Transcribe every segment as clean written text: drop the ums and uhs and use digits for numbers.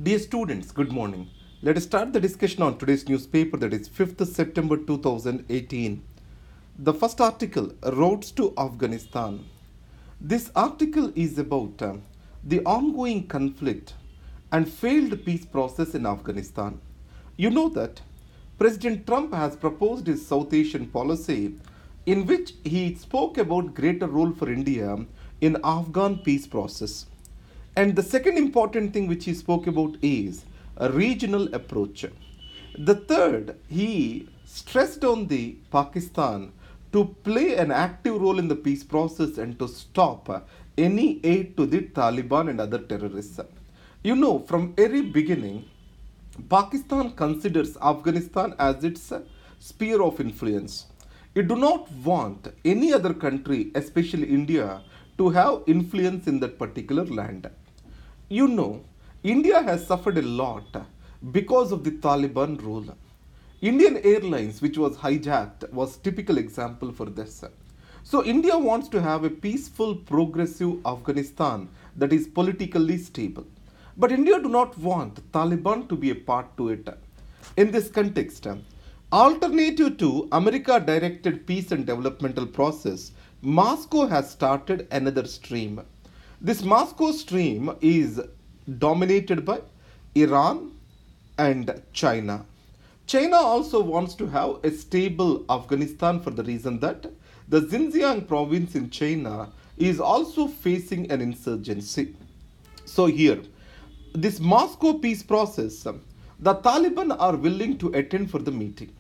Dear students, good morning. Let us start the discussion on today's newspaper, that is 5th September 2018. The first article, Roads to Afghanistan. This article is about the ongoing conflict and failed peace process in Afghanistan. You know that President Trump has proposed his South Asian policy in which he spoke about greater role for India in Afghan peace process. And the second important thing which he spoke about is a regional approach. The third, he stressed on the Pakistan to play an active role in the peace process and to stop any aid to the Taliban and other terrorists. You know, from very beginning, Pakistan considers Afghanistan as its sphere of influence. It do not want any other country, especially India, to have influence in that particular land. You know, India has suffered a lot because of the Taliban rule. Indian Airlines, which was hijacked, was typical example for this. So India wants to have a peaceful, progressive Afghanistan that is politically stable. But India do not want Taliban to be a part to it. In this context, alternative to America-directed peace and developmental process, Moscow has started another stream. This Moscow stream is dominated by Iran and China. China also wants to have a stable Afghanistan for the reason that the Xinjiang province in China is also facing an insurgency. So here, this Moscow peace process, the Taliban are willing to attend for the meeting.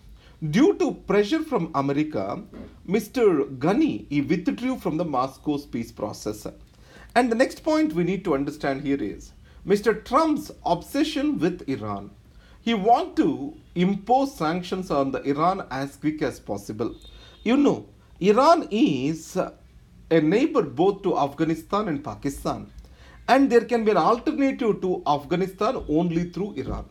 Due to pressure from America, Mr. Ghani he withdrew from the Moscow's peace process. And the next point we need to understand here is Mr. Trump's obsession with Iran. He wants to impose sanctions on the Iran as quick as possible. You know, Iran is a neighbor both to Afghanistan and Pakistan, and there can be an alternative to Afghanistan only through Iran.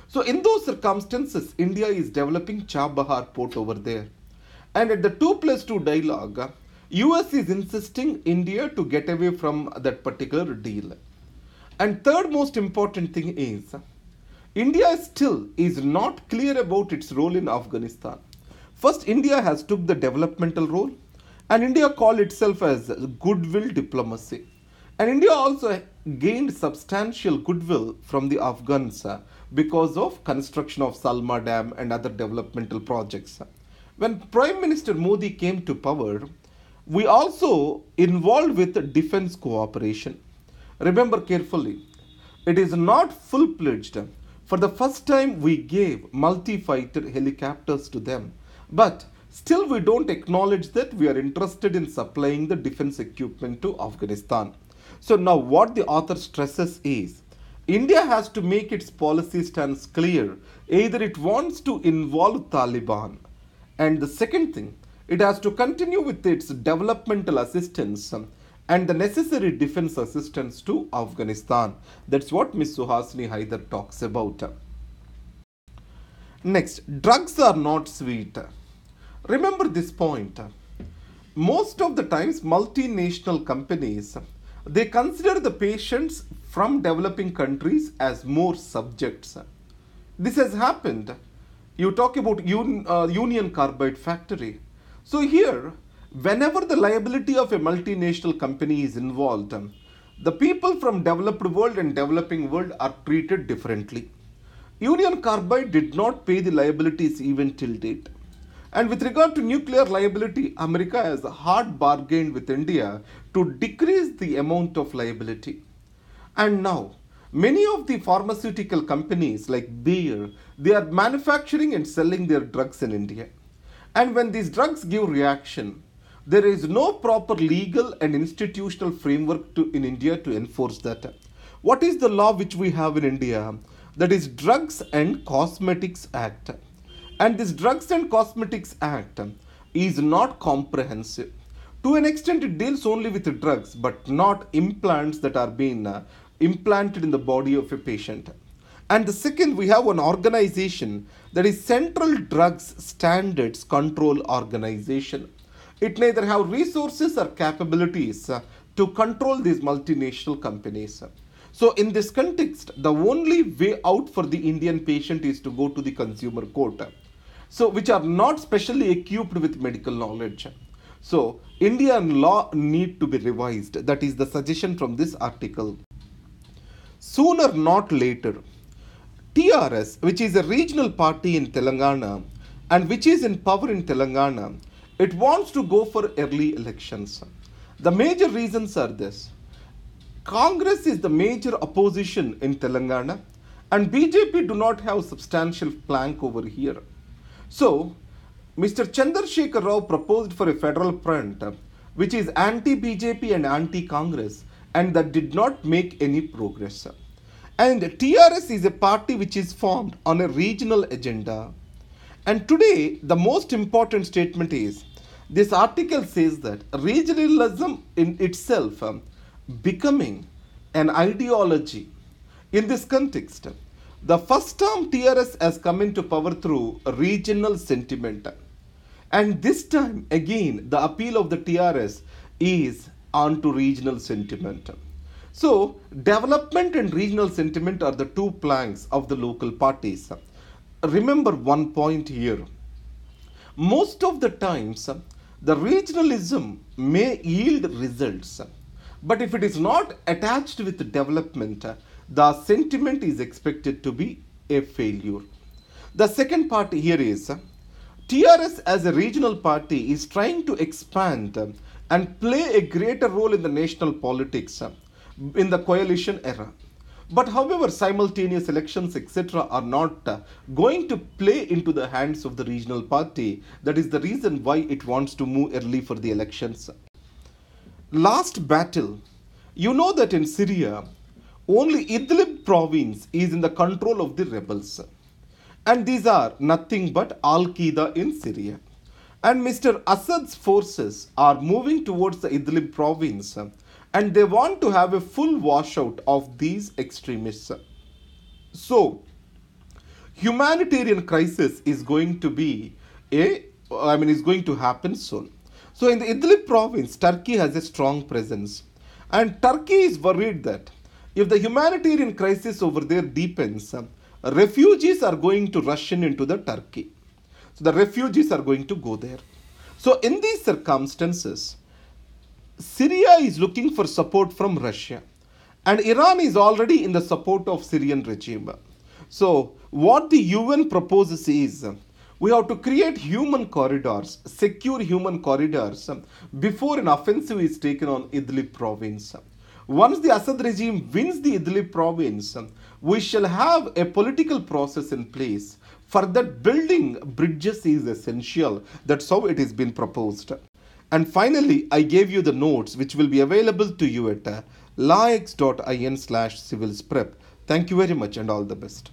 So in those circumstances, India is developing Chabahar port over there. And at the 2+2 dialogue, US is insisting India to get away from that particular deal. And third most important thing is India still is not clear about its role in Afghanistan. First, India has took the developmental role, and India called itself as goodwill diplomacy. And India also gained substantial goodwill from the Afghans because of construction of Salma Dam and other developmental projects. When Prime Minister Modi came to power, we also involved with defense cooperation. Remember carefully, it is not full-fledged. For the first time, we gave multi-fighter helicopters to them. But still we don't acknowledge that we are interested in supplying the defense equipment to Afghanistan. So now what the author stresses is, India has to make its policy stance clear. Either it wants to involve Taliban, and the second thing, it has to continue with its developmental assistance and the necessary defense assistance to Afghanistan. That's what Ms. Suhasini Haidar talks about. Next, drugs are not sweet. Remember this point. Most of the times, multinational companies they consider the patients from developing countries as more subjects. This has happened. You talk about Union Carbide factory. So here, whenever the liability of a multinational company is involved, the people from developed world and developing world are treated differently. Union Carbide did not pay the liabilities even till date. And with regard to nuclear liability, America has hard bargained with India to decrease the amount of liability. And now, many of the pharmaceutical companies like Bayer, they are manufacturing and selling their drugs in India. And when these drugs give reaction, there is no proper legal and institutional framework in India to enforce that. What is the law which we have in India? That is Drugs and Cosmetics Act. And this Drugs and Cosmetics Act is not comprehensive. To an extent, it deals only with the drugs, but not implants that are being implanted in the body of a patient. And the second, we have one organization that is Central Drugs Standards Control Organization. It neither have resources or capabilities to control these multinational companies. So, in this context, the only way out for the Indian patient is to go to the consumer court. So, which are not specially equipped with medical knowledge. So, Indian law need to be revised. That is the suggestion from this article. Sooner, not later, TRS, which is a regional party in Telangana and which is in power in Telangana, it wants to go for early elections. The major reasons are this. Congress is the major opposition in Telangana and BJP do not have substantial plank over here. So, Mr. Chandrasekhar Rao proposed for a federal front which is anti-BJP and anti-Congress and that did not make any progress. And TRS is a party which is formed on a regional agenda. And today, the most important statement is, this article says that regionalism in itself becoming an ideology. In this context, the first term TRS has come into power through regional sentiment. And this time, again, the appeal of the TRS is onto regional sentiment. So, development and regional sentiment are the two planks of the local parties. Remember one point here. Most of the times, the regionalism may yield results. But if it is not attached with development, the sentiment is expected to be a failure. The second part here is TRS as a regional party is trying to expand and play a greater role in the national politics in the coalition era. But however, simultaneous elections etc. are not going to play into the hands of the regional party. That is the reason why it wants to move early for the elections. Last battle. You know that in Syria, only Idlib province is in the control of the rebels. And these are nothing but Al-Qaeda in Syria. And Mr. Assad's forces are moving towards the Idlib province and they want to have a full washout of these extremists. So, humanitarian crisis is going to be is going to happen soon. So, in the Idlib province, Turkey has a strong presence. And Turkey is worried that if the humanitarian crisis over there deepens, refugees are going to rush into the Turkey. So, the refugees are going to go there. So, in these circumstances, Syria is looking for support from Russia and Iran is already in the support of Syrian regime. So what the UN proposes is we have to create human corridors, secure human corridors before an offensive is taken on Idlib province. Once the Assad regime wins the Idlib province, we shall have a political process in place. For that, building bridges is essential. That's how it has been proposed. And finally, I gave you the notes which will be available to you at lawx.in/civilsprep. Thank you very much and all the best.